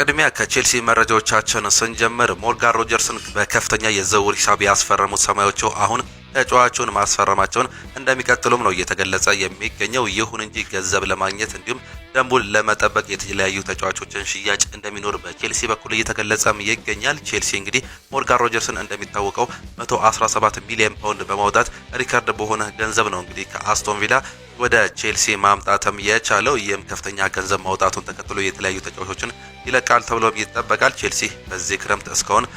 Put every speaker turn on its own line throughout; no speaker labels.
ቅድሚያ ከቼልሲ መረጃዎቻችን ስንጀምር ሞርጋን ሮጀርስን በከፍተኛ የዝውውር ሂሳብ ያስፈረሙት ሰማያዊዎቹ አሁን ተጫዋቹን ማስፈረማቸውን እንደሚቀጥሉም ነው እየተገለጸ የሚገኘው። ይሁን እንጂ ገንዘብ ለማግኘት እንዲሁም ደንቡን ለመጠበቅ የተለያዩ ተጫዋቾችን ሽያጭ እንደሚኖር በቼልሲ በኩል እየተገለጸም ይገኛል። ቼልሲ እንግዲህ ሞርጋን ሮጀርስን እንደሚታወቀው 117 ሚሊዮን ፓውንድ በማውጣት ሪካርድ በሆነ ገንዘብ ነው እንግዲህ ከአስቶን ቪላ ወደ ቼልሲ ማምጣትም የቻለው። ይህም ከፍተኛ ገንዘብ ማውጣቱን ተከትሎ የተለያዩ ተጫዋቾችን ይለቃል ተብሎም ይጠበቃል። ቼልሲ በዚህ ክረምት እስካሁን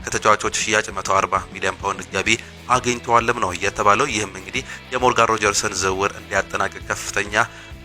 ከተጫዋቾች ሽያጭ 140 ሚሊዮን ፓውንድ ገቢ አግኝተዋልም ነው የተባለው። ይህም እንግዲህ የሞርጋን ሮጀርስን ዝውውር እንዲያጠናቅቅ ከፍተኛ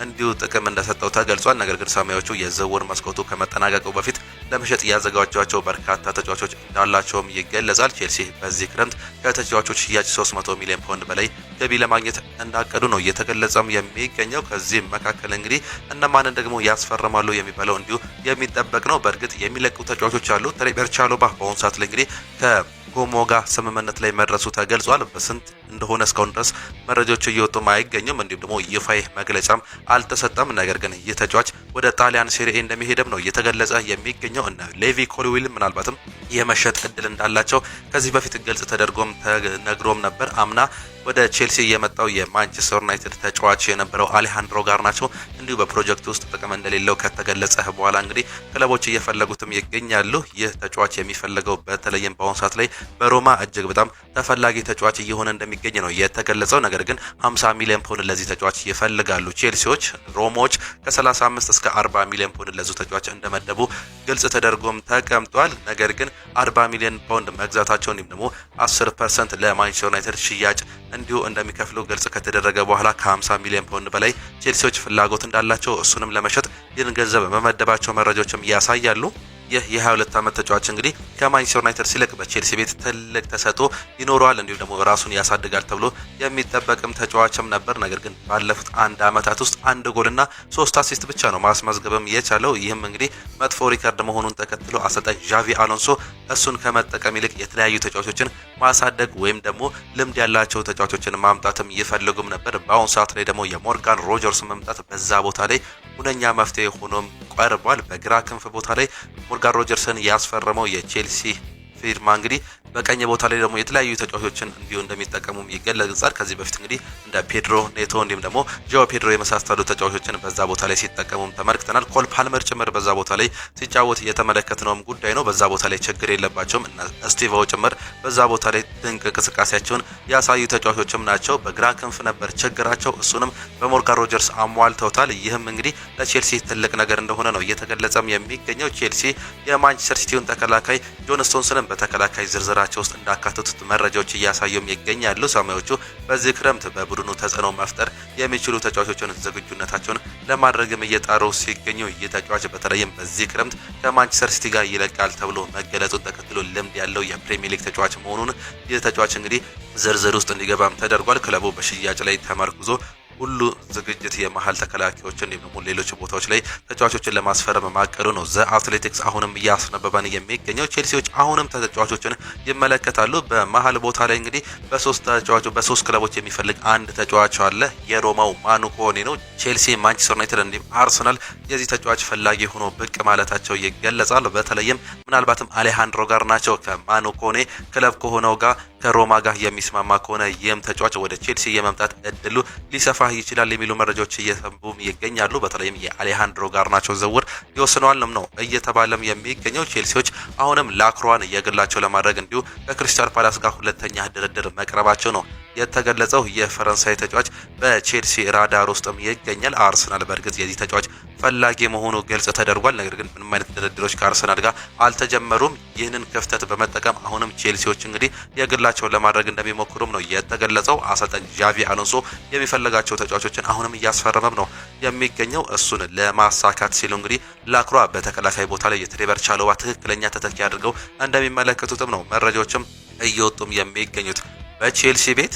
እንዲሁ ጥቅም እንደሰጠው ተገልጿል። ነገር ግን ሰማያዊዎቹ የዝውውር መስኮቱ ከመጠናቀቁ በፊት ለመሸጥ ያዘጋጇቸው በርካታ ተጫዋቾች እንዳላቸውም ይገለጻል። ቼልሲ በዚህ ክረምት ከተጫዋቾች ሽያጭ 300 ሚሊዮን ፓውንድ በላይ ገቢ ለማግኘት እንዳቀዱ ነው እየተገለጸም የሚገኘው። ከዚህም መካከል እንግዲህ እነማንን ደግሞ ያስፈርማሉ የሚባለው እንዲሁ የሚጠበቅ ነው። በእርግጥ የሚለቁ ተጫዋቾች አሉ። ትሬቨር ቻሎባ በአሁኑ ሰዓት ላይ እንግዲህ ከኮሞ ጋር ስምምነት ላይ መድረሱ ተገልጿል። በስንት እንደሆነ እስካሁን ድረስ መረጃዎች እየወጡም አይገኙም። እንዲሁም ደግሞ ይፋዊ መግለጫም አልተሰጠም። ነገር ግን ይህ ተጫዋች ወደ ጣሊያን ሴሪኤ እንደሚሄድም ነው እየተገለጸ የሚገኘው። እና ሌቪ ኮልዊል ምናልባትም የመሸጥ እድል እንዳላቸው ከዚህ በፊት ግልጽ ተደርጎም ተነግሮም ነበር። አምና ወደ ቼልሲ የመጣው የማንቸስተር ዩናይትድ ተጫዋች የነበረው አሌሃንድሮ ጋርናቾ እንዲሁ በፕሮጀክት ውስጥ ጥቅም እንደሌለው ከተገለጸ በኋላ እንግዲህ ክለቦች እየፈለጉትም ይገኛሉ። ይህ ተጫዋች የሚፈለገው በተለይም በአሁኑ ሰዓት ላይ በሮማ እጅግ በጣም ተፈላጊ ተጫዋች እየሆነ እንደሚገኝ ነው የተገለጸው። ነገር ግን 50 ሚሊዮን ፓውንድ ለዚህ ተጫዋች ይፈልጋሉ ቼልሲዎች። ሮማዎች ከ35 እስከ 40 ሚሊዮን ፓውንድ ለዚህ ተጫዋች እንደመደቡ ግልጽ ተደርጎም ተቀምጧል። ነገር ግን 40 ሚሊዮን ፓውንድ መግዛታቸውን ወይም ደግሞ 10% ለማንቸስተር ዩናይትድ ሽያጭ እንዲሁ እንደሚከፍሉ ግልጽ ከተደረገ በኋላ ከ50 ሚሊዮን ፓውንድ በላይ ቼልሲዎች ፍላጎት እንዳላቸው እሱንም ለመሸጥ ይህን ገንዘብ መመደባቸው መረጃዎችም ያሳያሉ። ይህ የ22 ዓመት ተጫዋች እንግዲህ ከማንቸስተር ዩናይትድ ሲለቅ በቼልሲ ቤት ትልቅ ተሰጥኦ ይኖረዋል እንዲሁም ደግሞ ራሱን ያሳድጋል ተብሎ የሚጠበቅም ተጫዋችም ነበር። ነገር ግን ባለፉት አንድ ዓመታት ውስጥ 1 ጎልና 3 አሲስት ብቻ ነው ማስመዝገብም የቻለው። ይህም እንግዲህ መጥፎ ሪካርድ መሆኑን ተከትሎ አሰልጣኝ ዣቪ አሎንሶ እሱን ከመጠቀም ይልቅ የተለያዩ ተጫዋቾችን ማሳደግ ወይም ደግሞ ልምድ ያላቸው ተጫዋቾችን ማምጣትም ይፈልጉም ነበር። በአሁኑ ሰዓት ላይ ደግሞ የሞርጋን ሮጀርስ መምጣት በዛ ቦታ ላይ ሁነኛ መፍትሄ ሆኖም ቀርቧል። በግራ ክንፍ ቦታ ላይ ሞርጋን ሮጀርስን ያስፈረመው የቼልሲ ፊርማ እንግዲህ በቀኝ ቦታ ላይ ደግሞ የተለያዩ ተጫዋቾችን እንዲሁ እንደሚጠቀሙም ይገለጻል። ከዚህ በፊት እንግዲህ እንደ ፔድሮ ኔቶ እንዲሁም ደግሞ ጆ ፔድሮ የመሳሰሉ ተጫዋቾችን በዛ ቦታ ላይ ሲጠቀሙም ተመልክተናል። ኮል ፓልመር ጭምር በዛ ቦታ ላይ ሲጫወት የተመለከትነውም ጉዳይ ነው። በዛ ቦታ ላይ ችግር የለባቸውም እና ስቲቫው ጭምር በዛ ቦታ ላይ ድንቅ እንቅስቃሴያቸውን ያሳዩ ተጫዋቾችም ናቸው። በግራ ክንፍ ነበር ችግራቸው፣ እሱንም በሞርጋን ሮጀርስ አሟልተውታል። ይህም እንግዲህ ለቼልሲ ትልቅ ነገር እንደሆነ ነው እየተገለጸም የሚገኘው። ቼልሲ የማንቸስተር ሲቲውን ተከላካይ ጆን ስቶንስንም በተከላካይ ዝርዝራቸው ውስጥ እንዳካተቱት መረጃዎች እያሳዩም ይገኛሉ። ሰማያዊዎቹ በዚህ ክረምት በቡድኑ ተጽዕኖ መፍጠር የሚችሉ ተጫዋቾችን ዝግጁነታቸውን ለማድረግም እየጣሩ ሲገኙ ይህ ተጫዋች በተለይም በዚህ ክረምት ከማንቸስተር ሲቲ ጋር ይለቃል ተብሎ መገለጹን ተከትሎ ልምድ ያለው የፕሪሚየር ሊግ ተጫዋች መሆኑን ይህ ተጫዋች እንግዲህ ዝርዝር ውስጥ እንዲገባም ተደርጓል። ክለቡ በሽያጭ ላይ ተመርኩዞ ሁሉ ዝግጅት የመሃል ተከላካዮችን ደግሞ ሌሎች ቦታዎች ላይ ተጫዋቾችን ለማስፈረም ማቀዱ ነው ዘ አትሌቲክስ አሁንም እያስነበበን የሚገኘው። ቼልሲዎች አሁንም ተጫዋቾችን ይመለከታሉ። በመሃል ቦታ ላይ እንግዲህ በሶስት ክለቦች የሚፈልግ አንድ ተጫዋች አለ። የሮማው ማኑ ኮኔ ነው። ቼልሲ፣ ማንቸስተር ዩናይትድ እንዲሁም አርሰናል የዚህ ተጫዋች ፈላጊ ሆኖ ብቅ ማለታቸው ይገለጻል። በተለይም ምናልባትም አሌሃንድሮ ጋርናቾ ከማኑ ኮኔ ክለብ ከሆነው ጋር ከሮማ ጋር የሚስማማ ከሆነ ይህም ተጫዋች ወደ ቼልሲ የመምጣት እድሉ ሊሰፋ ይችላል የሚሉ መረጃዎች እየሰሙም ይገኛሉ። በተለይም የአሌሃንድሮ ጋርናቾ ዝውውር ይወስነዋልም ነው እየተባለም የሚገኘው። ቼልሲዎች አሁንም ላክሮዋን የግላቸው ለማድረግ እንዲሁ ከክሪስታል ፓላስ ጋር ሁለተኛ ድርድር መቅረባቸው ነው የተገለጸው። የፈረንሳይ ተጫዋች በቼልሲ ራዳር ውስጥም ይገኛል። አርሰናል በእርግጥ የዚህ ተጫዋች ፈላጊ መሆኑ ግልጽ ተደርጓል። ነገር ግን ምንም አይነት ድርድሮች ከአርሰናል ጋር አልተጀመሩም። ይህንን ክፍተት በመጠቀም አሁንም ቼልሲዎች እንግዲህ የግላቸውን ለማድረግ እንደሚሞክሩም ነው የተገለጸው። አሰልጣኝ ዣቪ አሎንሶ የሚፈልጋቸው ተጫዋቾችን አሁንም እያስፈረመም ነው የሚገኘው። እሱን ለማሳካት ሲሉ እንግዲህ ላክሯ በተከላካይ ቦታ ላይ የትሬቨር ቻሎባ ትክክለኛ ተተኪ አድርገው እንደሚመለከቱትም ነው መረጃዎችም እየወጡም የሚገኙት። በቼልሲ ቤት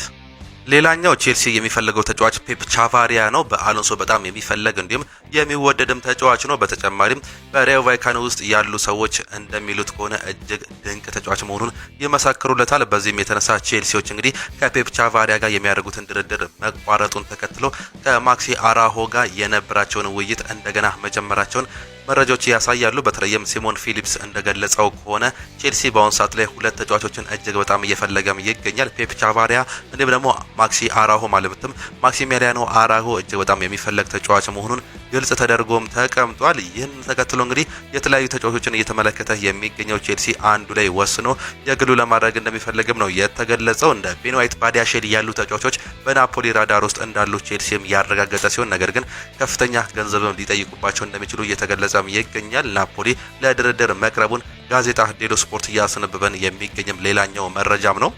ሌላኛው ቼልሲ የሚፈልገው ተጫዋች ፔፕ ቻቫሪያ ነው። በአሎንሶ በጣም የሚፈለግ እንዲሁም የሚወደድም ተጫዋች ነው። በተጨማሪም በሪያል ቫይካኖ ውስጥ ያሉ ሰዎች እንደሚሉት ከሆነ እጅግ ድንቅ ተጫዋች መሆኑን ይመሰክሩለታል። በዚህም የተነሳ ቼልሲዎች እንግዲህ ከፔፕ ቻቫሪያ ጋር የሚያደርጉትን ድርድር መቋረጡን ተከትሎ ከማክሲ አራሆ ጋር የነበራቸውን ውይይት እንደገና መጀመራቸውን መረጃዎች ያሳያሉ። በተለይም ሲሞን ፊሊፕስ እንደገለጸው ከሆነ ቼልሲ በአሁኑ ሰዓት ላይ ሁለት ተጫዋቾችን እጅግ በጣም እየፈለገም ይገኛል። ፔፕ ቻቫሪያ እንዲሁም ደግሞ ማክሲ አራሆ ማለትም ማክሲሚሊያኖ አራሆ እጅግ በጣም የሚፈለግ ተጫዋች መሆኑን ግልጽ ተደርጎም ተቀምጧል። ይህን ተከትሎ እንግዲህ የተለያዩ ተጫዋቾችን እየተመለከተ የሚገኘው ቼልሲ አንዱ ላይ ወስኖ የግሉ ለማድረግ እንደሚፈልግም ነው የተገለጸው። እንደ ቤን ዋይት፣ ባዲያሼሊ ያሉ ተጫዋቾች በናፖሊ ራዳር ውስጥ እንዳሉ ቼልሲም ያረጋገጠ ሲሆን ነገር ግን ከፍተኛ ገንዘብም ሊጠይቁባቸው እንደሚችሉ እየተገለጸም ይገኛል። ናፖሊ ለድርድር መቅረቡን ጋዜጣ ዴሎ ስፖርት እያስነብበን የሚገኝም ሌላኛው መረጃም ነው።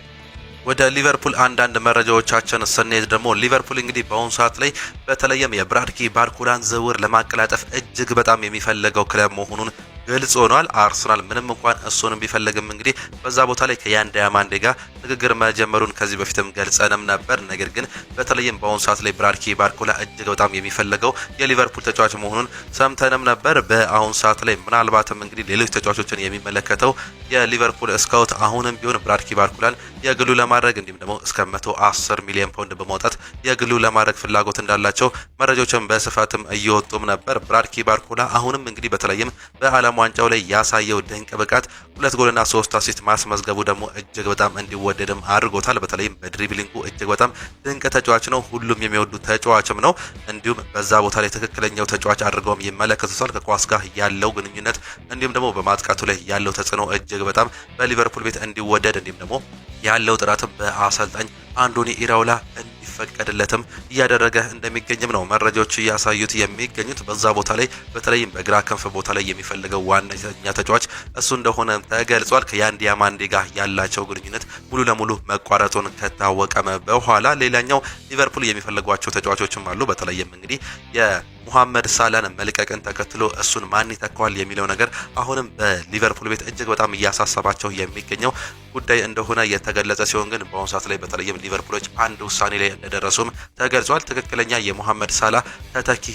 ወደ ሊቨርፑል አንዳንድ መረጃዎቻችን ስንሄድ ደግሞ ሊቨርፑል እንግዲህ በአሁኑ ሰዓት ላይ በተለይም የብራድኪ ባርኮላን ዝውውር ለማቀላጠፍ እጅግ በጣም የሚፈልገው ክለብ መሆኑን ግልጽ ሆኗል። አርሰናል ምንም እንኳን እሱንም ቢፈልግም እንግዲህ በዛ ቦታ ላይ ከያን ዳያማንዴ ጋር ንግግር መጀመሩን ከዚህ በፊትም ገልጸንም ነበር። ነገር ግን በተለይም በአሁኑ ሰዓት ላይ ብራድኪ ባርኮላ እጅግ በጣም የሚፈልገው የሊቨርፑል ተጫዋች መሆኑን ሰምተንም ነበር። በአሁኑ ሰዓት ላይ ምናልባትም እንግዲህ ሌሎች ተጫዋቾችን የሚመለከተው የሊቨርፑል ስካውት አሁንም ቢሆን ብራድኪ ባርኮላን የግሉ ለማድረግ እንዲሁም ደግሞ እስከ 110 ሚሊዮን ፓውንድ በማውጣት የግሉ ለማድረግ ፍላጎት እንዳላቸው መረጃዎችን በስፋትም እየወጡም ነበር። ብራድኪ ባርኮላ አሁንም እንግዲህ በተለይም በዓለም ዋንጫው ላይ ያሳየው ድንቅ ብቃት 2 ጎልና 3 አሲስት ማስመዝገቡ ደግሞ እጅግ በጣም እንዲወደድም አድርጎታል። በተለይም በድሪብሊንጉ እጅግ በጣም ድንቅ ተጫዋች ነው። ሁሉም የሚወዱት ተጫዋችም ነው። እንዲሁም በዛ ቦታ ላይ ትክክለኛው ተጫዋች አድርገውም ይመለከቱታል። ከኳስ ጋር ያለው ግንኙነት እንዲሁም ደግሞ በማጥቃቱ ላይ ያለው ተጽዕኖ እጅግ በጣም በሊቨርፑል ቤት እንዲወደድ እንዲሁም ደግሞ ያለው ጥራትም በአሰልጣኝ አንዶኒ ኢራውላ እንዲፈቀድለትም እያደረገ እንደሚገኝም ነው መረጃዎች እያሳዩት የሚገኙት። በዛ ቦታ ላይ በተለይም በግራ ክንፍ ቦታ ላይ የሚፈልገው ዋነኛ ተጫዋች እሱ እንደሆነ ተገልጿል። ከያን ዲያማንዴ ጋር ያላቸው ግንኙነት ሙሉ ለሙሉ መቋረጡን ከታወቀም በኋላ ሌላኛው ሊቨርፑል የሚፈልጓቸው ተጫዋቾችም አሉ። በተለይም እንግዲህ ሙሐመድ ሳላን መልቀቅን ተከትሎ እሱን ማን ይተካዋል የሚለው ነገር አሁንም በሊቨርፑል ቤት እጅግ በጣም እያሳሰባቸው የሚገኘው ጉዳይ እንደሆነ የተገለጸ ሲሆን ግን በአሁኑ ሰዓት ላይ በተለይም ሊቨርፑሎች አንድ ውሳኔ ላይ እንደደረሱም ተገልጿል። ትክክለኛ የሙሐመድ ሳላ ተተኪ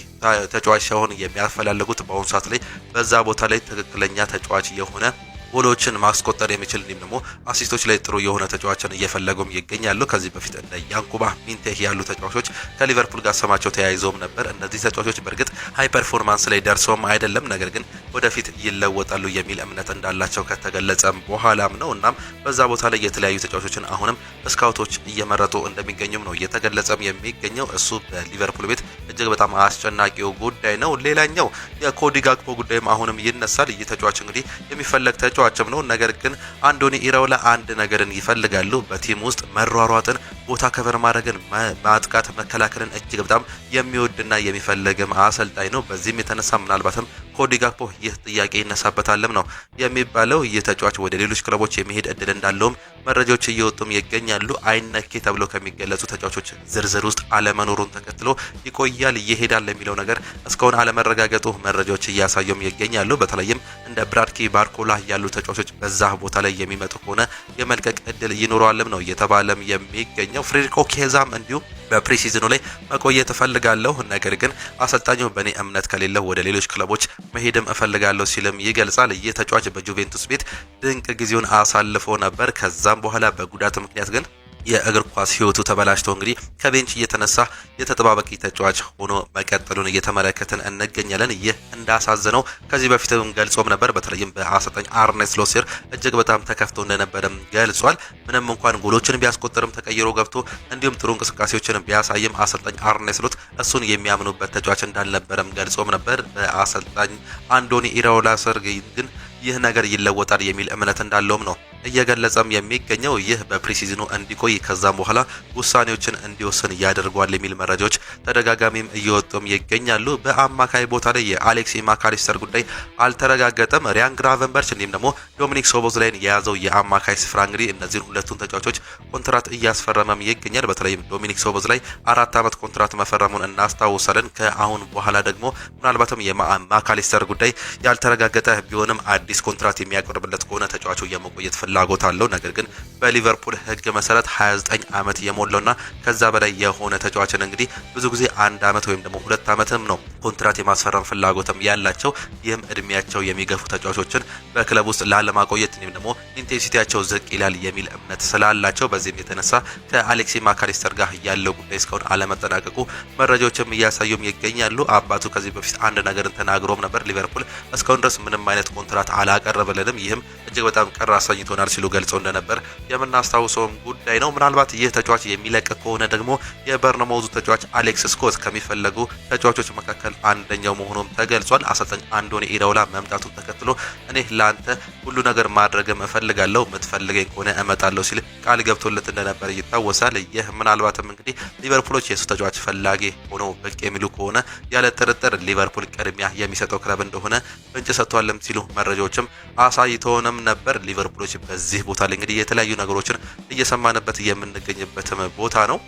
ተጫዋች ሲሆን የሚያፈላለጉት በአሁኑ ሰዓት ላይ በዛ ቦታ ላይ ትክክለኛ ተጫዋች የሆነ ጎሎችን ማስቆጠር የሚችል እንዲሁም ደግሞ አሲስቶች ላይ ጥሩ የሆነ ተጫዋችን እየፈለጉም ይገኛሉ። ከዚህ በፊት እንደ ያንኩባ ሚንቴህ ያሉ ተጫዋቾች ከሊቨርፑል ጋር ስማቸው ተያይዘውም ነበር። እነዚህ ተጫዋቾች በእርግጥ ሃይ ፐርፎርማንስ ላይ ደርሰውም አይደለም፣ ነገር ግን ወደፊት ይለወጣሉ የሚል እምነት እንዳላቸው ከተገለጸም በኋላም ነው። እናም በዛ ቦታ ላይ የተለያዩ ተጫዋቾችን አሁንም ስካውቶች እየመረጡ እንደሚገኙም ነው እየተገለጸም የሚገኘው። እሱ በሊቨርፑል ቤት እጅግ በጣም አስጨናቂው ጉዳይ ነው። ሌላኛው የኮዲ ጋክፖ ጉዳይም አሁንም ይነሳል። ይህ ተጫዋች እንግዲህ የሚፈለግ ተጫዋችም ነው። ነገር ግን አንዶኒ ኢራውላ አንድ ነገርን ይፈልጋሉ። በቲም ውስጥ መሯሯጥን፣ ቦታ ከቨር ማድረግን፣ ማጥቃት መከላከልን እጅግ በጣም የሚወድና የሚፈልግም አሰልጣኝ ነው። በዚህም የተነሳ ምናልባትም ኮዲ ጋክፖ ይህ ጥያቄ ይነሳበታልም ነው የሚባለው። ይህ ተጫዋች ወደ ሌሎች ክለቦች የሚሄድ እድል እንዳለውም መረጃዎች እየወጡም ይገኛሉ። አይነኬ ተብሎ ከሚገለጹ ተጫዋቾች ዝርዝር ውስጥ አለመኖሩን ተከትሎ ይቆያል ይሄዳል የሚለው ነገር እስካሁን አለመረጋገጡ መረጃዎች እያሳዩም ይገኛሉ። በተለይም እንደ ብራድኪ ባርኮላ ያሉ ተጫዋቾች በዛ ቦታ ላይ የሚመጡ ከሆነ የመልቀቅ እድል ይኖረዋልም ነው እየተባለም የሚገኘው። ፍሬድሪኮ ኬዛም እንዲሁ በፕሪሲዝኑ ላይ መቆየት እፈልጋለሁ፣ ነገር ግን አሰልጣኙ በእኔ እምነት ከሌለው ወደ ሌሎች ክለቦች መሄድም እፈልጋለሁ ሲልም ይገልጻል። ይህ ተጫዋች በጁቬንቱስ ቤት ድንቅ ጊዜውን አሳልፎ ነበር። ከዛም በኋላ በጉዳት ምክንያት ግን የእግር ኳስ ህይወቱ ተበላሽቶ እንግዲህ ከቤንች እየተነሳ የተጠባባቂ ተጫዋች ሆኖ መቀጠሉን እየተመለከትን እንገኛለን። ይህ እንዳሳዘነው ከዚህ በፊትም ገልጾም ነበር። በተለይም በአሰልጣኝ አርኔ ስሎት ስር እጅግ በጣም ተከፍቶ እንደነበረም ገልጿል። ምንም እንኳን ጎሎችን ቢያስቆጥርም ተቀይሮ ገብቶ እንዲሁም ጥሩ እንቅስቃሴዎችን ቢያሳይም አሰልጣኝ አርኔ ስሎት እሱን የሚያምኑበት ተጫዋች እንዳልነበረም ገልጾም ነበር። በአሰልጣኝ አንዶኒ ኢራኦላ ስር ግን ይህ ነገር ይለወጣል የሚል እምነት እንዳለውም ነው እየገለጸም የሚገኘው። ይህ በፕሪሲዝኑ እንዲቆይ ከዛም በኋላ ውሳኔዎችን እንዲወስን ያደርገዋል የሚል መረጃዎች ተደጋጋሚም እየወጡም ይገኛሉ። በአማካይ ቦታ ላይ የአሌክሲ ማካሊስተር ጉዳይ አልተረጋገጠም። ሪያን ግራቨንበርች እንዲሁም ደግሞ ዶሚኒክ ሶቦዝላይን የያዘው የአማካይ ስፍራ እንግዲህ እነዚህን ሁለቱን ተጫዋቾች ኮንትራት እያስፈረመም ይገኛል። በተለይም ዶሚኒክ ሶቦዝላይ 4 ዓመት ኮንትራት መፈረሙን እናስታውሳለን። ከአሁን በኋላ ደግሞ ምናልባትም የማካሊስተር ጉዳይ ያልተረጋገጠ ቢሆንም አዲስ ኮንትራት የሚያቀርብለት ከሆነ ተጫዋቹ የመቆየት ፍላጎት አለው። ነገር ግን በሊቨርፑል ሕግ መሰረት 29 ዓመት የሞላውና ከዛ በላይ የሆነ ተጫዋችን እንግዲህ ብዙ ጊዜ 1 ዓመት ወይም ደግሞ 2 ዓመትም ነው ኮንትራት የማስፈረም ፍላጎትም ያላቸው። ይህም እድሜያቸው የሚገፉ ተጫዋቾችን በክለብ ውስጥ ላለማቆየት ወይም ደግሞ ኢንቴንሲቲያቸው ዝቅ ይላል የሚል እምነት ስላላቸው በዚህም የተነሳ ከአሌክሲ ማካሊስተር ጋር ያለው ጉዳይ እስካሁን አለመጠናቀቁ መረጃዎችም እያሳዩም ይገኛሉ። አባቱ ከዚህ በፊት አንድ ነገርን ተናግሮም ነበር። ሊቨርፑል እስካሁን ድረስ ምንም አይነት ኮንትራት አላቀረበልንም፣ ይህም እጅግ በጣም ቅር አሰኝቶናል ሲሉ ገልጸው እንደነበር የምናስታውሰውም ጉዳይ ነው። ምናልባት ይህ ተጫዋች የሚለቅ ከሆነ ደግሞ የበርነማውዙ ተጫዋች አሌክስ ስኮት ከሚፈለጉ ተጫዋቾች መካከል አንደኛው መሆኑም ተገልጿል። አሰልጣኝ አንዶኒ ኢራኦላ መምጣቱን ተከትሎ እኔ ላንተ ሁሉ ነገር ማድረግም እፈልጋለሁ፣ የምትፈልገኝ ከሆነ እመጣለሁ ሲል ቃል ገብቶለት እንደነበር ይታወሳል። ይህ ምናልባትም እንግዲህ ሊቨርፑሎች የሱ ተጫዋች ፈላጊ ሆነው ብቅ የሚሉ ከሆነ ያለ ጥርጥር ሊቨርፑል ቅድሚያ የሚሰጠው ክለብ እንደሆነ ፍንጭ ሰጥቷልም ሲሉ መረጃዎችም አሳይተውንም ነበር። ሊቨርፑሎች በዚህ ቦታ ላይ እንግዲህ የተለያዩ ነገሮችን እየሰማንበት የምንገኝበትም ቦታ ነው።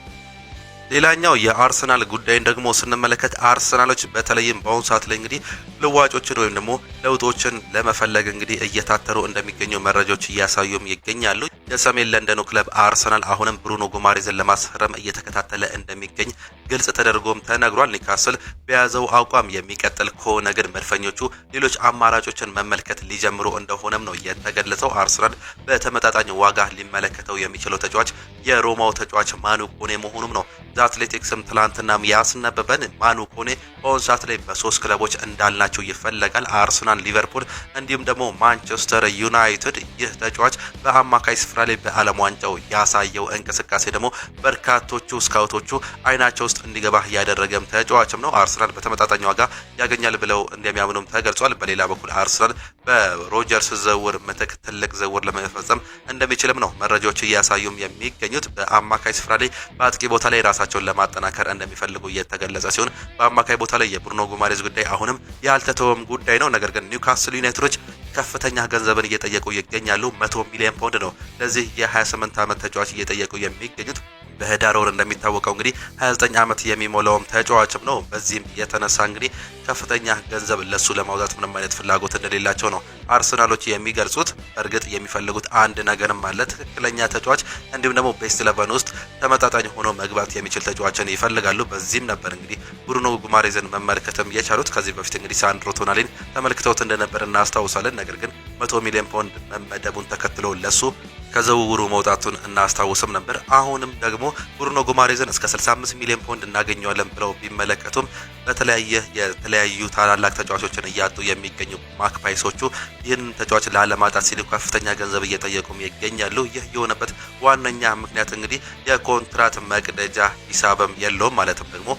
ሌላኛው የአርሰናል ጉዳይን ደግሞ ስንመለከት አርሰናሎች በተለይም በአሁኑ ሰዓት ላይ እንግዲህ ልዋጮችን ወይም ደግሞ ለውጦችን ለመፈለግ እንግዲህ እየታተሩ እንደሚገኙ መረጃዎች እያሳዩም ይገኛሉ። የሰሜን ለንደኑ ክለብ አርሰናል አሁንም ብሩኖ ጉማሬዝን ለማስፈረም እየተከታተለ እንደሚገኝ ግልጽ ተደርጎም ተነግሯል። ኒውካስል በያዘው አቋም የሚቀጥል ከሆነ ግን መድፈኞቹ ሌሎች አማራጮችን መመልከት ሊጀምሩ እንደሆነም ነው የተገለጸው። አርሰናል በተመጣጣኝ ዋጋ ሊመለከተው የሚችለው ተጫዋች የሮማው ተጫዋች ማኑ ኮኔ መሆኑም ነው አትሌቲክስም ትላንትናም ያስነበበን። ማኑ ኮኔ በአሁኑ ሰዓት ላይ በ3 ክለቦች እንዳልናቸው ይፈለጋል። አርሰናል፣ ሊቨርፑል እንዲሁም ደግሞ ማንቸስተር ዩናይትድ። ይህ ተጫዋች በአማካይ ስፍራ ላይ በዓለም ዋንጫው ያሳየው እንቅስቃሴ ደግሞ በርካቶቹ ስካውቶቹ አይናቸው ውስጥ እንዲገባ ያደረገም ተጫዋችም ነው። አርሰናል በተመጣጣኝ ዋጋ ያገኛል ብለው እንደሚያምኑም ተገልጿል። በሌላ በኩል አርሰናል በሮጀርስ ዝውውር ምትክ ትልቅ ዝውውር ለመፈጸም እንደሚችልም ነው መረጃዎች እያሳዩም የሚገኙት። በአማካይ ስፍራ ላይ በአጥቂ ቦታ ላይ ራሳቸውን ለማጠናከር እንደሚፈልጉ እየተገለጸ ሲሆን በአማካይ ቦታ ላይ የብሩኖ ጉማሬዝ ጉዳይ አሁንም ያልተተወም ጉዳይ ነው። ነገር ግን ኒውካስል ዩናይትዶች ከፍተኛ ገንዘብን እየጠየቁ ይገኛሉ። 100 ሚሊዮን ፓውንድ ነው ለዚህ የ28 ዓመት ተጫዋች እየጠየቁ የሚገኙት። በህዳር ወር እንደሚታወቀው እንግዲህ 29 ዓመት የሚሞላውም ተጫዋችም ነው። በዚህም የተነሳ እንግዲህ ከፍተኛ ገንዘብ ለሱ ለማውጣት ምንም አይነት ፍላጎት እንደሌላቸው ነው አርሰናሎች የሚገልጹት። እርግጥ የሚፈልጉት አንድ ነገርም አለ፣ ትክክለኛ ተጫዋች እንዲሁም ደግሞ ቤስት 11 ውስጥ ተመጣጣኝ ሆኖ መግባት የሚችል ተጫዋችን ይፈልጋሉ። በዚህም ነበር እንግዲህ ብሩኖ ጉማሬዝን መመልከትም የቻሉት። ከዚህ በፊት እንግዲህ ሳንድሮ ቶናሊን ተመልክተውት እንደነበር እናስታውሳለን። ነገር ግን 100 ሚሊዮን ፓውንድ መመደቡን ተከትሎ ለሱ ከዝውውሩ መውጣቱን እናስታውስም ነበር። አሁንም ደግሞ ብሩኖ ጉማሬዝን እስከ 65 ሚሊዮን ፓውንድ እናገኘዋለን ብለው ቢመለከቱም የተለያዩ ታላላቅ ተጫዋቾችን እያጡ የሚገኙ ማክፓይሶቹ ይህን ተጫዋች ላለማጣት ሲሉ ከፍተኛ ገንዘብ እየጠየቁም ይገኛሉ። ይህ የሆነበት ዋነኛ ምክንያት እንግዲህ የኮንትራት መቅደጃ ሂሳብም የለውም፣ ማለትም ደግሞ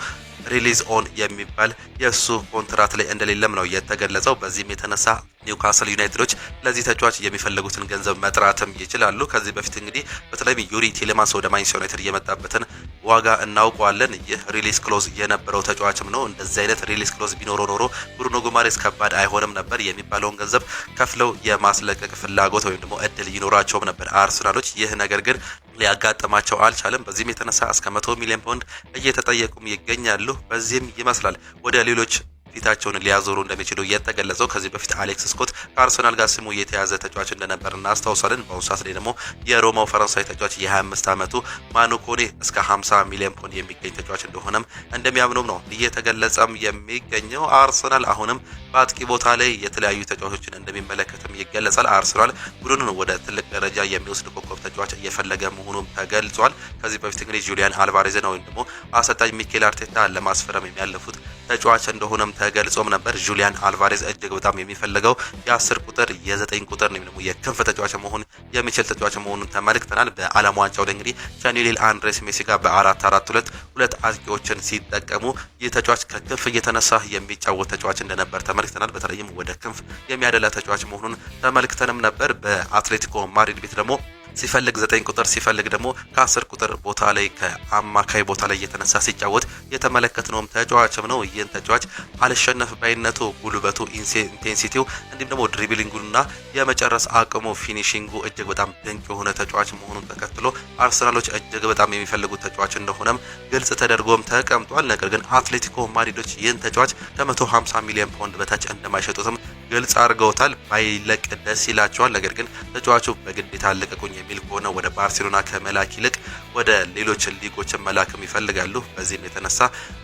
ሪሊዝ ኦን የሚባል የሱ ኮንትራት ላይ እንደሌለም ነው የተገለጸው። በዚህም የተነሳ ኒውካስል ዩናይትዶች ለዚህ ተጫዋች የሚፈልጉትን ገንዘብ መጥራትም ይችላሉ። ከዚህ በፊት እንግዲህ በተለይም ዩሪ ቲሌማንስ ወደ ማንቸስተር ዩናይትድ የመጣበትን ዋጋ እናውቀዋለን። ይህ ሪሊዝ ክሎዝ የነበረው ተጫዋችም ነው። እንደዚህ አይነት ሪሊዝ ክሎዝ ቢኖረው ኖሮ ብሩኖ ጉማሬዝ ከባድ አይሆንም ነበር። የሚባለውን ገንዘብ ከፍለው የማስለቀቅ ፍላጎት ወይም ደግሞ እድል ይኖራቸውም ነበር አርሰናሎች። ይህ ነገር ግን ሊያጋጥማቸው አልቻለም። በዚህም የተነሳ እስከ 100 ሚሊዮን ፓውንድ እየተጠየቁም ይገኛሉ። በዚህም ይመስላል ወደ ሌሎች ፊታቸውን ሊያዞሩ እንደሚችሉ የተገለጸው። ከዚህ በፊት አሌክስ ስኮት ከአርሰናል ጋር ስሙ የተያዘ ተጫዋች እንደነበር እናስታውሳለን። በአሁኑ ሰዓት ላይ ደግሞ የሮማው ፈረንሳይ ተጫዋች የ25 ዓመቱ ማኑ ኮኔ እስከ 50 ሚሊዮን ፓውንድ የሚገኝ ተጫዋች እንደሆነም እንደሚያምኑም ነው እየተገለጸም የሚገኘው። አርሰናል አሁንም በአጥቂ ቦታ ላይ የተለያዩ ተጫዋቾችን እንደሚመለከትም ይገለጻል። አርሰናል ቡድኑን ወደ ትልቅ ደረጃ የሚወስድ ኮከብ ተጫዋች እየፈለገ መሆኑም ተገልጿል። ከዚህ በፊት እንግዲህ ጁሊያን አልቫሬዝን ወይም ደግሞ አሰልጣኝ ሚኬል አርቴታ ለማስፈረም የሚያለፉት ተጫዋች እንደሆነም ተገልጾም ነበር። ጁሊያን አልቫሬዝ እጅግ በጣም የሚፈልገው የ10 ቁጥር የ9 ቁጥር ነው ደግሞ የክንፍ ተጫዋች መሆን የሚችል ተጫዋች መሆኑን ተመልክተናል። በዓለም ዋንጫው ላይ እንግዲህ ቻኔሊል አንድሬስ ሜሲ ጋር በ4-4-2 ሁለት አጥቂዎችን ሲጠቀሙ ይህ ተጫዋች ከክንፍ እየተነሳ የሚጫወት ተጫዋች እንደነበር ተመልክተናል። በተለይም ወደ ክንፍ የሚያደላ ተጫዋች መሆኑን ተመልክተንም ነበር። በአትሌቲኮ ማድሪድ ቤት ደግሞ ሲፈልግ 9 ቁጥር ሲፈልግ ደግሞ ከ10 ቁጥር ቦታ ላይ ከአማካይ ቦታ ላይ እየተነሳ ሲጫወት የተመለከትነውም ተጫዋችም ነው። ይህን ተጫዋች አልሸነፍ ባይነቱ፣ ጉልበቱ፣ ኢንቴንሲቲው እንዲሁም ደግሞ ድሪብሊንጉና የመጨረስ አቅሙ ፊኒሺንጉ እጅግ በጣም ድንቅ የሆነ ተጫዋች መሆኑን ተከትሎ አርሰናሎች እጅግ በጣም የሚፈልጉት ተጫዋች እንደሆነም ግልጽ ተደርጎም ተቀምጧል። ነገር ግን አትሌቲኮ ማድሪዶች ይህን ተጫዋች ከ150 ሚሊዮን ፓውንድ በታች እንደማይሸጡትም ግልጽ አድርገውታል። ባይለቅ ደስ ይላቸዋል። ነገር ግን ተጫዋቹ በግዴታ አለቀቁኝ የሚል ከሆነ ወደ ባርሴሎና ከመላክ ይልቅ ወደ ሌሎች ሊጎችን መላክም ይፈልጋሉ። በዚህም የተነሳ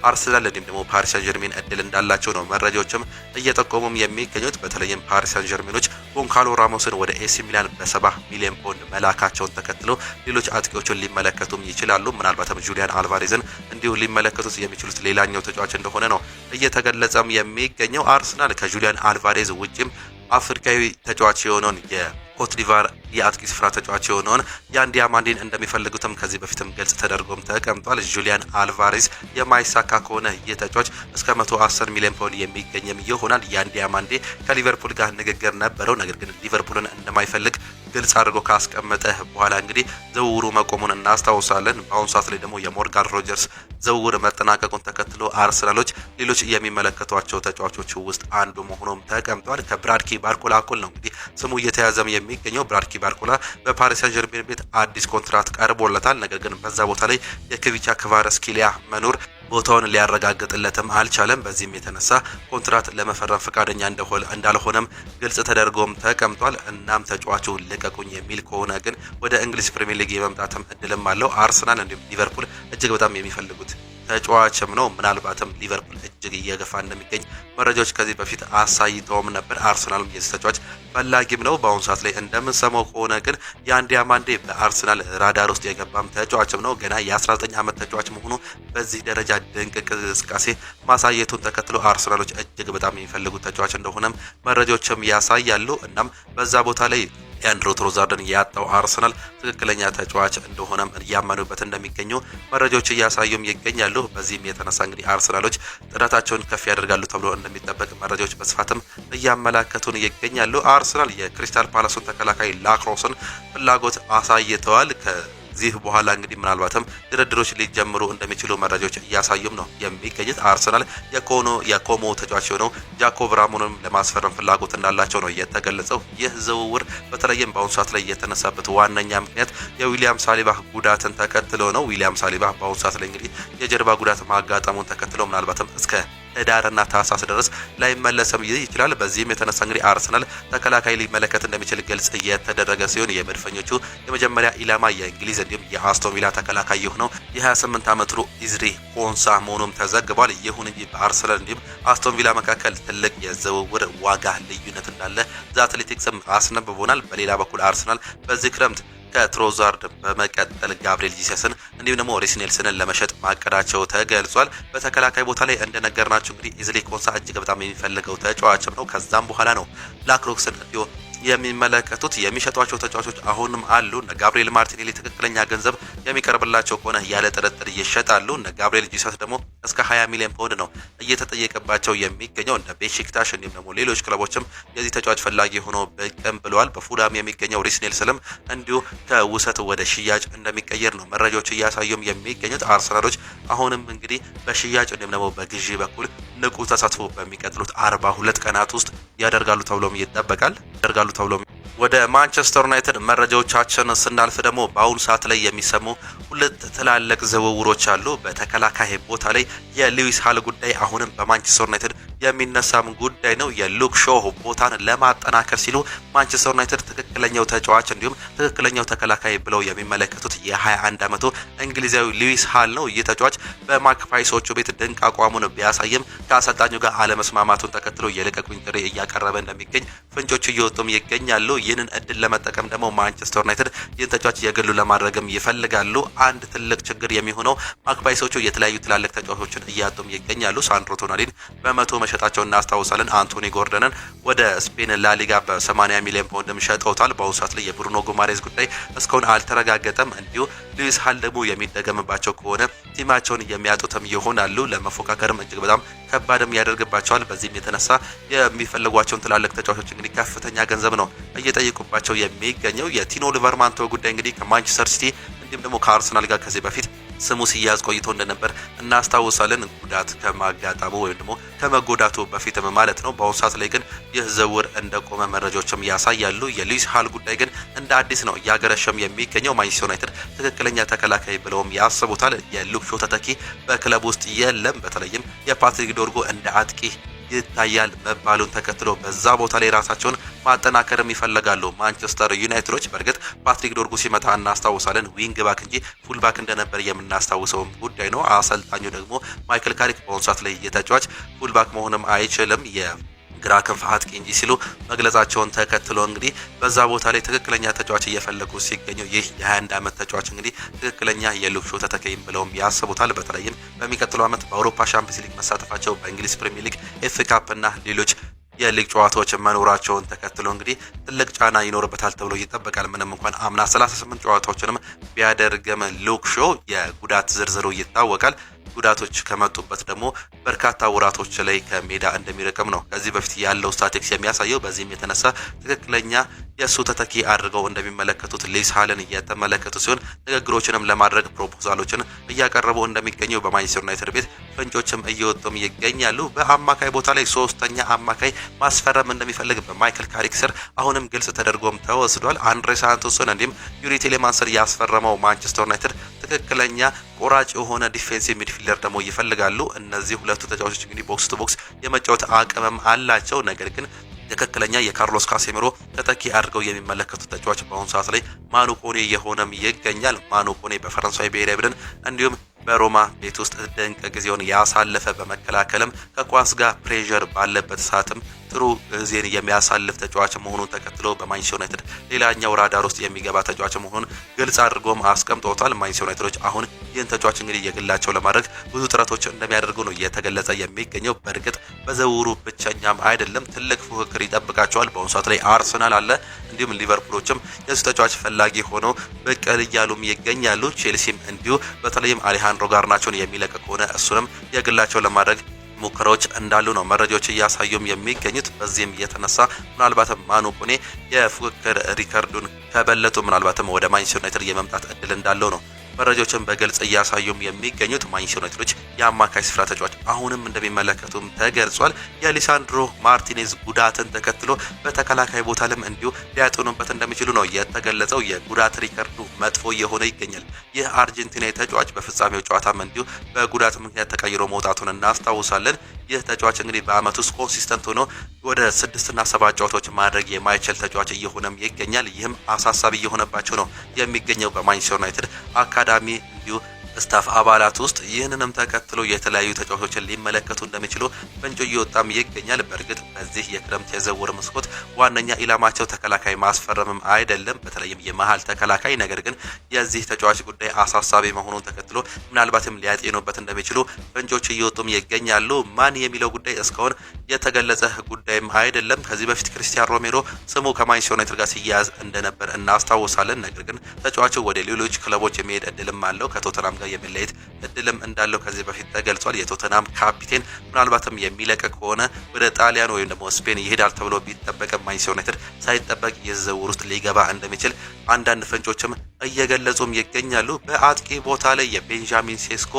አርሰናል እንዲሁም ደግሞ ፓሪስ ሳን ጀርሜን እድል እንዳላቸው ነው መረጃዎችም እየጠቆሙም የሚገኙት። በተለይም ፓሪስ ሳን ጀርሜኖች ጎንካሎ ራሞስን ወደ ኤሲ ሚላን በ70 ሚሊዮን ፓውንድ መላካቸውን ተከትሎ ሌሎች አጥቂዎችን ሊመለከቱም ይችላሉ። ምናልባትም ጁሊያን አልቫሬዝን እንዲሁ ሊመለከቱት የሚችሉት ሌላኛው ተጫዋች እንደሆነ ነው እየተገለጸም የሚገኘው። አርሰናል ከጁሊያን አልቫሬዝ ውጪም አፍሪካዊ ተጫዋች የሆነውን የኮትዲቫር የአጥቂ ስፍራ ተጫዋች የሆነውን ያን ዲያማንዲን እንደሚፈልጉትም ከዚህ በፊትም ግልጽ ተደርጎም ተቀምጧል። ጁሊያን አልቫሬዝ የማይሳካ ከሆነ ይህ ተጫዋች እስከ 110 ሚሊዮን ፓውንድ የሚገኝም ይሆናል። ያን ዲያማንዲ ከሊቨርፑል ጋር ንግግር ነበረው። ነገር ግን ሊቨርፑልን እንደማይፈልግ ግልጽ አድርጎ ካስቀመጠ በኋላ እንግዲህ ዝውውሩ መቆሙን እናስታውሳለን። በአሁኑ ሰዓት ላይ ደግሞ የሞርጋን ሮጀርስ ዝውውር መጠናቀቁን ተከትሎ አርሰናሎች ሌሎች የሚመለከቷቸው ተጫዋቾች ውስጥ አንዱ መሆኑም ተቀምጧል። ከብራድኪ ባርኮላ እኩል ነው እንግዲህ ስሙ እየተያዘም የሚገኘው። ብራድኪ ባርኮላ በፓሪስ ሳን ጀርሜን ቤት አዲስ ኮንትራት ቀርቦለታል። ነገር ግን በዛ ቦታ ላይ የክቪቻ ክቫራትስኬሊያ መኖር ቦታውን ሊያረጋግጥለትም አልቻለም። በዚህም የተነሳ ኮንትራት ለመፈረም ፈቃደኛ እንዳልሆነም ግልጽ ተደርጎም ተቀምጧል። እናም ተጫዋቹ ልቀቁኝ የሚል ከሆነ ግን ወደ እንግሊዝ ፕሪሚየር ሊግ የመምጣትም እድልም አለው። አርሰናል እንዲሁም ሊቨርፑል እጅግ በጣም የሚፈልጉት ተጫዋችም ነው። ምናልባትም ሊቨርፑል እጅግ እየገፋ እንደሚገኝ መረጃዎች ከዚህ በፊት አሳይተውም ነበር። አርሰናልም የዚህ ተጫዋች ፈላጊም ነው። በአሁኑ ሰዓት ላይ እንደምንሰማው ከሆነ ግን ያን ዲያማንዲ በአርሰናል ራዳር ውስጥ የገባም ተጫዋችም ነው። ገና የ19 ዓመት ተጫዋች መሆኑ በዚህ ደረጃ ድንቅ እንቅስቃሴ ማሳየቱን ተከትሎ አርሰናሎች እጅግ በጣም የሚፈልጉት ተጫዋች እንደሆነም መረጃዎችም ያሳያሉ። እናም በዛ ቦታ ላይ የአንድሮ ትሮዛርድን ያጣው አርሰናል ትክክለኛ ተጫዋች እንደሆነም እያመኑበት እንደሚገኙ መረጃዎች እያሳዩም ይገኛሉ። በዚህም የተነሳ እንግዲህ አርሰናሎች ጥረታቸውን ከፍ ያደርጋሉ ተብሎ እንደሚጠበቅ መረጃዎች በስፋትም እያመላከቱን ይገኛሉ። አርሰናል የክሪስታል ፓላሱን ተከላካይ ላክሮስን ፍላጎት አሳይተዋል። ከዚህ በኋላ እንግዲህ ምናልባትም ድርድሮች ሊጀምሩ እንደሚችሉ መረጃዎች እያሳዩም ነው የሚገኙት። አርሰናል የኮሞ ተጫዋች የሆነው ጃኮብ ራሞንም ለማስፈረም ፍላጎት እንዳላቸው ነው የተገለጸው። ይህ ዝውውር በተለይም በአሁኑ ሰዓት ላይ የተነሳበት ዋነኛ ምክንያት የዊሊያም ሳሊባ ጉዳትን ተከትሎ ነው። ዊሊያም ሳሊባ በአሁኑ ሰዓት ላይ እንግዲህ የጀርባ ጉዳት ማጋጠሙን ተከትሎ ምናልባትም እስከ ህዳርና ታህሳስ ድረስ ላይመለስም ይችላል። በዚህም የተነሳ እንግዲህ አርሰናል ተከላካይ ሊመለከት እንደሚችል ግልጽ እየተደረገ ሲሆን የመድፈኞቹ የመጀመሪያ ኢላማ የእንግሊዝ እንዲሁም የአስቶን ቪላ ተከላካይ የሆነው የ28 ዓመቱ ኢዝሪ ኮንሳ መሆኑም ተዘግቧል። ይሁን እንጂ በአርሰናል እንዲሁም አስቶን ቪላ መካከል ትልቅ የዝውውር ዋጋ ልዩነት እንዳለ ዘ አትሌቲክስም አስነብቦናል። በሌላ በኩል አርሰናል በዚህ ክረምት ከትሮዛርድ በመቀጠል ጋብሪኤል ጂሰስን እንዲሁም ደግሞ ሪስ ኔልሰንን ለመሸጥ ማቀዳቸው ተገልጿል። በተከላካይ ቦታ ላይ እንደነገርናችሁ እንግዲህ ኢዝሊ ኮንሳ እጅግ በጣም የሚፈልገው ተጫዋችም ነው። ከዛም በኋላ ነው ላክሮክስን እንዲሁ የሚመለከቱት። የሚሸጧቸው ተጫዋቾች አሁንም አሉ። ጋብሪኤል ማርቲኔሊ ትክክለኛ ገንዘብ የሚቀርብላቸው ከሆነ ያለ ጥርጥር ይሸጣሉ። ጋብሪኤል ጂሰስ ደግሞ እስከ 20 ሚሊዮን ፓውንድ ነው እየተጠየቀባቸው የሚገኘው። እንደ ቤሺክታሽ እንዲሁም ደግሞ ሌሎች ክለቦችም የዚህ ተጫዋች ፈላጊ ሆኖ ብቅም ብለዋል። በፉላም የሚገኘው ሪስ ኔልሰንም እንዲሁ ከውሰት ወደ ሽያጭ እንደሚቀየር ነው መረጃዎች እያሳዩም የሚገኙት። አርሰናሎች አሁንም እንግዲህ በሽያጭ እንዲሁም ደግሞ በግዢ በኩል ንቁ ተሳትፎ በሚቀጥሉት 42 ቀናት ውስጥ ያደርጋሉ ተብሎም ይጠበቃል። ወደ ማንቸስተር ዩናይትድ መረጃዎቻችን ስናልፍ ደግሞ በአሁኑ ሰዓት ላይ የሚሰሙ ሁለት ትላልቅ ዝውውሮች አሉ። በተከላካይ ቦታ ላይ የሉዊስ ሃል ጉዳይ አሁንም በማንቸስተር ዩናይትድ የሚነሳም ጉዳይ ነው። የሉክ ሾው ቦታን ለማጠናከር ሲሉ ማንቸስተር ዩናይትድ ትክክለኛው ተጫዋች እንዲሁም ትክክለኛው ተከላካይ ብለው የሚመለከቱት የ21 ዓመቱ እንግሊዛዊ ሉዊስ ሃል ነው። ይህ ተጫዋች በማክፓይሶቹ ቤት ድንቅ አቋሙን ቢያሳይም ከአሰልጣኙ ጋር አለመስማማቱን ተከትሎ የልቀቁኝ ጥሪ እያቀረበ እንደሚገኝ ፍንጮች እየወጡም ይገኛሉ። ይህንን እድል ለመጠቀም ደግሞ ማንቸስተር ዩናይትድ ይህን ተጫዋች የግሉ ለማድረግም ይፈልጋሉ። አንድ ትልቅ ችግር የሚሆነው ማክፓይሶቹ የተለያዩ ትላልቅ ተጫዋቾችን እያጡም ይገኛሉ። ሳንድሮ ቶናሊን በመቶ መሸጣቸውን እናስታውሳለን። አንቶኒ ጎርደንን ወደ ስፔን ላሊጋ በ80 ሚሊዮን ፓውንድም ሸጠውታል። በአሁኑ ሰዓት ላይ የብሩኖ ጉማሬዝ ጉዳይ እስካሁን አልተረጋገጠም። እንዲሁ ሉዊስ ሃል ደግሞ የሚደገምባቸው ከሆነ ቲማቸውን የሚያጡትም ይሆናሉ። ለመፎካከርም እጅግ በጣም ከባድም ያደርግባቸዋል። በዚህም የተነሳ የሚፈልጓቸውን ትላልቅ ተጫዋቾች እንግዲህ ከፍተኛ ገንዘብ ነው እየጠየቁባቸው የሚገኘው። የቲኖ ሊቨርማንቶ ጉዳይ እንግዲህ ከማንቸስተር ሲቲ እንዲሁም ደግሞ ከአርሰናል ጋር ከዚህ በፊት ስሙ ሲያዝ ቆይቶ እንደነበር እናስታውሳለን። ጉዳት ከማጋጣሙ ወይም ደግሞ ከመጎዳቱ በፊትም ማለት ነው። በአሁኑ ሰዓት ላይ ግን ይህ ዝውውር እንደቆመ መረጃዎችም ያሳያሉ። የሉዊስ ሃል ጉዳይ ግን እንደ አዲስ ነው እያገረሸም የሚገኘው። ማንቸስተር ዩናይትድ ትክክለኛ ተከላካይ ብለውም ያስቡታል። የሉክ ሾው ተተኪ በክለብ ውስጥ የለም። በተለይም የፓትሪክ ዶርጉ እንደ አጥቂ ይታያል መባሉን ተከትሎ በዛ ቦታ ላይ ራሳቸውን ማጠናከርም ይፈልጋሉ ማንቸስተር ዩናይትዶች። በእርግጥ ፓትሪክ ዶርጉ ሲመጣ እናስታውሳለን ዊንግ ባክ እንጂ ፉል ባክ እንደነበር የምናስታውሰው ጉዳይ ነው። አሰልጣኙ ደግሞ ማይክል ካሪክ በአሁኑ ሰዓት ላይ የተጫዋች ፉል ባክ መሆንም አይችልም ግራ ክንፍ አጥቂ እንጂ ሲሉ መግለጻቸውን ተከትሎ እንግዲህ በዛ ቦታ ላይ ትክክለኛ ተጫዋች እየፈለጉ ሲገኙ ይህ የ21 ዓመት ተጫዋች እንግዲህ ትክክለኛ የሉክ ሾው ተተካይም ብለውም ያስቡታል። በተለይም በሚቀጥለው ዓመት በአውሮፓ ሻምፒዮንስ ሊግ መሳተፋቸው በእንግሊዝ ፕሪሚየር ሊግ ኤፍ ኤ ካፕ እና ሌሎች የሊግ ጨዋታዎች መኖራቸውን ተከትሎ እንግዲህ ትልቅ ጫና ይኖርበታል ተብሎ ይጠበቃል። ምንም እንኳን አምና 38 ጨዋታዎችንም ቢያደርግም ሉክ ሾው የጉዳት ዝርዝሩ ይታወቃል። ጉዳቶች ከመጡበት ደግሞ በርካታ ወራቶች ላይ ከሜዳ እንደሚርቅም ነው ከዚህ በፊት ያለው ስታቲክስ የሚያሳየው። በዚህም የተነሳ ትክክለኛ የሱ ተተኪ አድርገው እንደሚመለከቱት ሊስ ሃለን እየተመለከቱ ሲሆን ንግግሮችንም ለማድረግ ፕሮፖዛሎችን እያቀረቡ እንደሚገኙ በማንቸስተር ዩናይትድ ቤት ፍንጮችም እየወጡም ይገኛሉ። በአማካይ ቦታ ላይ ሶስተኛ አማካይ ማስፈረም እንደሚፈልግ በማይክል ካሪክ ስር አሁንም ግልጽ ተደርጎም ተወስዷል። አንድሬ ሳንቶስን እንዲሁም ዩሪ ቴሌማንስን ያስፈረመው ማንቸስተር ዩናይትድ ትክክለኛ ቆራጭ የሆነ ዲፌንሲቭ ሚድፊልደር ደግሞ ይፈልጋሉ። እነዚህ ሁለቱ ተጫዋቾች እንግዲህ ቦክስ ቱ ቦክስ የመጫወት አቅምም አላቸው። ነገር ግን ትክክለኛ የካርሎስ ካሴሚሮ ተተኪ አድርገው የሚመለከቱት ተጫዋች በአሁኑ ሰዓት ላይ ማኑ ኮኔ የሆነም ይገኛል። ማኑ ኮኔ በፈረንሳይ ብሔራዊ ቡድን እንዲሁም በሮማ ቤት ውስጥ ድንቅ ጊዜውን ያሳለፈ በመከላከልም ከኳስ ጋር ፕሬዠር ባለበት ሰዓትም ጥሩ ጊዜን የሚያሳልፍ ተጫዋች መሆኑን ተከትሎ በማንቸስተር ዩናይትድ ሌላኛው ራዳር ውስጥ የሚገባ ተጫዋች መሆኑን ግልጽ አድርጎም አስቀምጦታል። ማንቸስተር ዩናይትዶች አሁን ይህን ተጫዋች እንግዲህ የግላቸው ለማድረግ ብዙ ጥረቶች እንደሚያደርጉ ነው እየተገለጸ የሚገኘው። በእርግጥ በዝውውሩ ብቸኛም አይደለም፣ ትልቅ ፉክክር ይጠብቃቸዋል። በአሁኑ ሰዓት ላይ አርሰናል አለ፣ እንዲሁም ሊቨርፑሎችም የሱ ተጫዋች ፈላጊ ሆነው ብቅ እያሉም ይገኛሉ። ቼልሲም እንዲሁ በተለይም አሌሃንድሮ ጋርናቾን የሚለቅ ከሆነ እሱንም የግላቸው ለማድረግ ሙከራዎች እንዳሉ ነው መረጃዎች እያሳዩም የሚገኙት። በዚህም የተነሳ ምናልባትም ማኑ ኮኔ የፉክክር ሪከርዱን ከበለጡ ምናልባትም ወደ ማንቸስተር ዩናይትድ የመምጣት እድል እንዳለው ነው መረጃዎችን በግልጽ እያሳዩም የሚገኙት። ማንቸስተር ዩናይትዶች የአማካይ ስፍራ ተጫዋች አሁንም እንደሚመለከቱም ተገልጿል። የሊሳንድሮ ማርቲኔዝ ጉዳትን ተከትሎ በተከላካይ ቦታ ላይም እንዲሁ ሊያጠኑበት እንደሚችሉ ነው የተገለጸው። የጉዳት ሪከርዱ መጥፎ እየሆነ ይገኛል። ይህ አርጀንቲናዊ ተጫዋች በፍጻሜው ጨዋታም እንዲሁ በጉዳት ምክንያት ተቀይሮ መውጣቱን እናስታውሳለን። ይህ ተጫዋች እንግዲህ በአመት ውስጥ ኮንሲስተንት ሆኖ ወደ 6 እና 7 ጨዋታዎች ማድረግ የማይችል ተጫዋች እየሆነም ይገኛል። ይህም አሳሳቢ እየሆነባቸው ነው የሚገኘው በማንቸስተር ዩናይትድ አካዳሚ እንዲሁ ስታፍ አባላት ውስጥ። ይህንንም ተከትሎ የተለያዩ ተጫዋቾችን ሊመለከቱ እንደሚችሉ ፍንጭ እየወጣም ይገኛል። በእርግጥ በዚህ የክረምት የዝውውር መስኮት ዋነኛ ኢላማቸው ተከላካይ ማስፈረምም አይደለም፣ በተለይም የመሃል ተከላካይ። ነገር ግን የዚህ ተጫዋች ጉዳይ አሳሳቢ መሆኑን ተከትሎ ምናልባትም ሊያጤኑበት እንደሚችሉ ፍንጮች እየወጡም ይገኛሉ። ማን የሚለው ጉዳይ እስካሁን የተገለጸ ጉዳይም አይደለም። ከዚህ በፊት ክሪስቲያን ሮሜሮ ስሙ ከማንቸስተር ዩናይትድ ጋር ሲያያዝ እንደነበር እናስታውሳለን። ነገር ግን ተጫዋቹ ወደ ሌሎች ክለቦች የሚሄድ እድልም አለው ከቶተናም የሚለየት እድልም እንዳለው ከዚህ በፊት ተገልጿል። የቶተናም ካፒቴን ምናልባትም የሚለቅ ከሆነ ወደ ጣሊያን ወይም ደግሞ ስፔን ይሄዳል ተብሎ ቢጠበቅም ማንቸስተር ዩናይትድ ሳይጠበቅ የዝውውር ውስጥ ሊገባ እንደሚችል አንዳንድ ፍንጮችም እየገለጹም ይገኛሉ። በአጥቂ ቦታ ላይ የቤንጃሚን ሴስኮ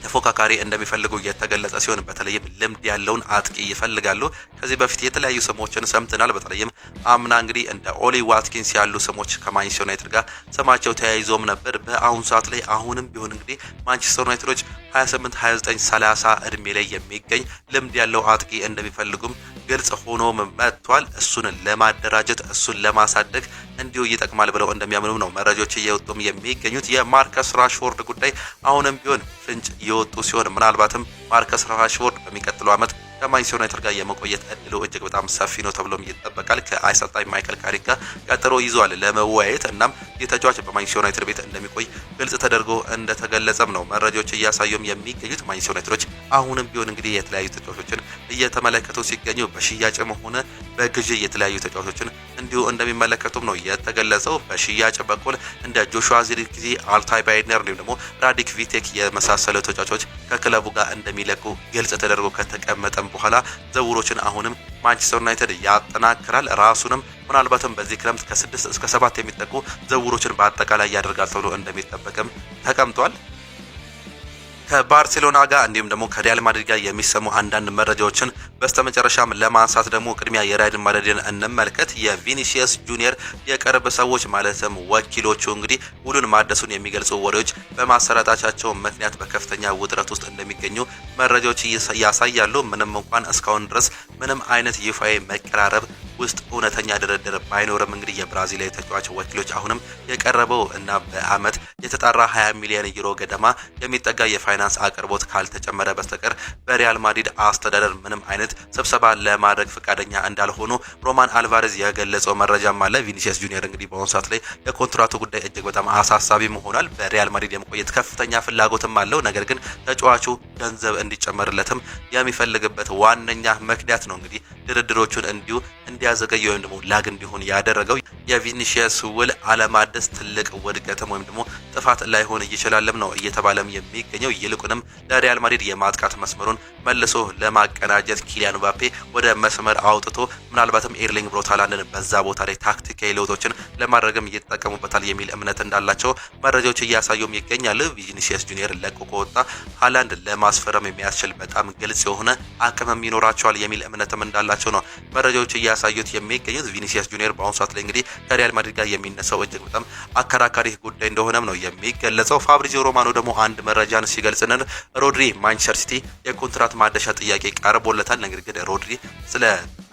ተፎካካሪ እንደሚፈልጉ የተገለጸ ሲሆን በተለይም ልምድ ያለውን አጥቂ ይፈልጋሉ። ከዚህ በፊት የተለያዩ ስሞችን ሰምተናል። በተለይም አምና እንግዲህ እንደ ኦሊ ዋትኪንስ ያሉ ስሞች ከማንቸስተር ዩናይትድ ጋር ስማቸው ተያይዞም ነበር። በአሁኑ ሰዓት ላይ አሁንም ቢሆን እንግዲህ ማንቸስተር ዩናይትዶች 28፣ 29፣ 30 እድሜ ላይ የሚገኝ ልምድ ያለው አጥቂ እንደሚፈልጉም ግልጽ ሆኖ መጥቷል። እሱን ለማደራጀት እሱን ለማሳደግ እንዲሁ ይጠቅማል ብለው እንደሚያምኑ ነው መረጃዎች እየወጡም የሚገኙት። የማርከስ ራሽፎርድ ጉዳይ አሁንም ቢሆን ፍንጭ የወጡ ሲሆን ምናልባትም ማርከስ ራሽፎርድ በሚቀጥለው ዓመት ከማንቸስተር ዩናይትድ ጋር የመቆየት እድሉ እጅግ በጣም ሰፊ ነው ተብሎም ይጠበቃል። ከአሰልጣኝ ማይክል ካሪክ ጋር ቀጠሮ ይዟል ለመወያየት። እናም የተጫዋች በማንቸስተር ዩናይትድ ቤት እንደሚቆይ ግልጽ ተደርጎ እንደተገለጸም ነው መረጃዎች እያሳዩም የሚገኙት። ማንቸስተር ዩናይትዶች አሁንም ቢሆን እንግዲህ የተለያዩ ተጫዋቾችን እየተመለከቱ ሲገኙ በሽያጭም ሆነ በግዢ የተለያዩ ተጫዋቾችን እንዲሁ እንደሚመለከቱም ነው የተገለጸው። በሽያጭ በኩል እንደ ጆሹዋ ዚርክዚ፣ አልታይ ባይነር እንዲሁም ደግሞ ራዲክ ቪቴክ የመሳሰሉ ተጫዋቾች ከክለቡ ጋር እንደሚለቁ ግልጽ ተደርጎ ከተቀመጠም በኋላ ዝውውሮችን አሁንም ማንቸስተር ዩናይትድ ያጠናክራል። ራሱንም ምናልባትም በዚህ ክረምት ከ6 እስከ 7 የሚጠጉ ዝውውሮችን በአጠቃላይ ያደርጋል ተብሎ እንደሚጠበቅም ተቀምጧል። ከባርሴሎና ጋር እንዲሁም ደግሞ ከሪያል ማድሪድ ጋር የሚሰሙ አንዳንድ መረጃዎችን በስተመጨረሻም ለማንሳት ደግሞ ቅድሚያ የሪያል ማድሪድን እንመልከት። የቪኒሲየስ ጁኒየር የቅርብ ሰዎች ማለትም ወኪሎቹ እንግዲህ ውሉን ማደሱን የሚገልጹ ወሬዎች በማሰራጫቸው ምክንያት በከፍተኛ ውጥረት ውስጥ እንደሚገኙ መረጃዎች ያሳያሉ። ምንም እንኳን እስካሁን ድረስ ምንም አይነት ይፋዊ መቀራረብ ውስጥ እውነተኛ ድርድር ባይኖርም እንግዲህ የብራዚላዊ ተጫዋች ወኪሎች አሁንም የቀረበው እና በአመት የተጣራ 20 ሚሊዮን ዩሮ ገደማ የሚጠጋ የፋይናንስ አቅርቦት ካልተጨመረ በስተቀር በሪያል ማድሪድ አስተዳደር ምንም አይነት ስብሰባ ለማድረግ ፈቃደኛ እንዳልሆኑ ሮማን አልቫሬዝ የገለጸው መረጃም አለ። ቪኒሲየስ ጁኒየር እንግዲህ በአሁኑ ሰዓት ላይ የኮንትራቱ ጉዳይ እጅግ በጣም አሳሳቢ ሆኗል። በሪያል ማድሪድ የመቆየት ከፍተኛ ፍላጎትም አለው። ነገር ግን ተጫዋቹ ገንዘብ እንዲጨመርለትም የሚፈልግበት ዋነኛ ምክንያት ነው እንግዲህ ድርድሮቹን እንዲያዘገይ ወይም ደግሞ ላግ እንዲሆን ያደረገው የቪኒሲየስ ውል አለማደስ ትልቅ ውድቀትም ወይም ደግሞ ጥፋት ላይሆን ይችላልም ነው እየተባለም የሚገኘው። ይልቁንም ለሪያል ማድሪድ የማጥቃት መስመሩን መልሶ ለማቀናጀት ኪሊያን ምባፔ ወደ መስመር አውጥቶ ምናልባትም ኤርሊንግ ብራውት ሃላንድን በዛ ቦታ ላይ ታክቲካዊ ለውጦችን ለማድረግም ይጠቀሙበታል የሚል እምነት እንዳላቸው መረጃዎች እያሳዩም ይገኛሉ። ቪኒሲየስ ጁኒየር ለቆ ከወጣ ሃላንድ ለማስፈረም የሚያስችል በጣም ግልጽ የሆነ አቅምም ይኖራቸዋል የሚል እምነትም እንዳላቸው ነው መረጃዎች እያሳዩት የሚገኙት። ቪኒሲየስ ጁኒየር በአሁኑ ሰዓት ላይ እንግዲህ ከሪያል ማድሪድ ጋር የሚነሳው እጅግ በጣም አከራካሪ ጉዳይ እንደሆነም ነው የሚገለጸው። ፋብሪዚዮ ሮማኖ ደግሞ አንድ መረጃን ሲገልጽልን ሮድሪ ማንቸስተር ሲቲ የኮንትራት ማደሻ ጥያቄ ቀርቦለታል። ነገር ግን ሮድሪ ስለ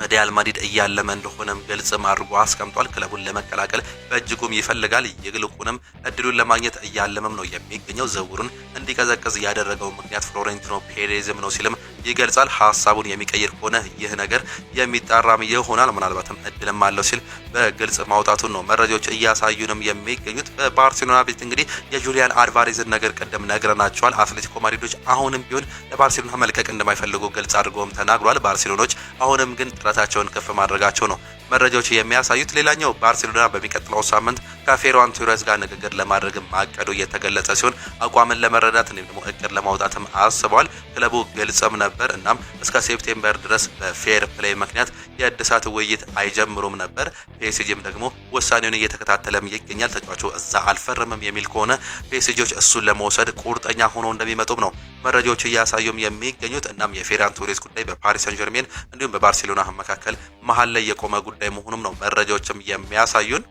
ሪያል ማድሪድ እያለመ እንደሆነም ግልጽም አድርጎ አስቀምጧል። ክለቡን ለመቀላቀል በእጅጉም ይፈልጋል። ይልቁንም እድሉን ለማግኘት እያለመም ነው የሚገኘው። ዝውውሩን እንዲቀዘቅዝ ያደረገው ምክንያት ፍሎሬንቲኖ ፔሬዝም ነው ሲልም ይገልጻል። ሀሳቡን የሚቀይር ከሆነ ይህ ነገር የሚጣራም ይሆናል፣ ምናልባትም እድልም አለው ሲል በግልጽ ማውጣቱን ነው መረጃዎች እያሳዩንም የሚገኙት። በባርሴሎና ቤት እንግዲህ የጁሊያን አልቫሬዝን ነገር ቀደም ነግረናቸዋል። አትሌቲኮ ማድሪዶች አሁንም ቢሆን ለባርሴሎና መልቀቅ እንደማይፈልጉ ግልጽ አድርገውም ተናግሯል። ባርሴሎናዎች አሁንም ግን ጥረታቸውን ከፍ ማድረጋቸው ነው መረጃዎች የሚያሳዩት። ሌላኛው ባርሴሎና በሚቀጥለው ሳምንት ከፌራን ቶሬስ ጋር ንግግር ለማድረግ ማቀዱ እየተገለጸ ሲሆን አቋምን ለመረዳት እንዲሁም ደግሞ እቅድ ለማውጣትም አስበዋል። ክለቡ ግልጽም ነበር። እናም እስከ ሴፕቴምበር ድረስ በፌር ፕሌይ ምክንያት የእድሳት ውይይት አይጀምሩም ነበር። ፒኤስጂም ደግሞ ውሳኔውን እየተከታተለም ይገኛል። ተጫዋቹ እዛ አልፈረምም የሚል ከሆነ ፒኤስጂዎች እሱን ለመውሰድ ቁርጠኛ ሆኖ እንደሚመጡም ነው መረጃዎች እያሳዩም የሚገኙት። እናም የፌራን ቶሬስ ጉዳይ በፓሪስ ሰን ጀርሜን እንዲሁም በባርሴሎና መካከል መሀል ላይ የቆመ ጉዳይ መሆኑም ነው መረጃዎችም የሚያሳዩን።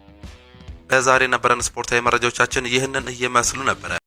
በዛሬ ነበረን ስፖርታዊ መረጃዎቻችን ይህንን እየመስሉ ነበረ።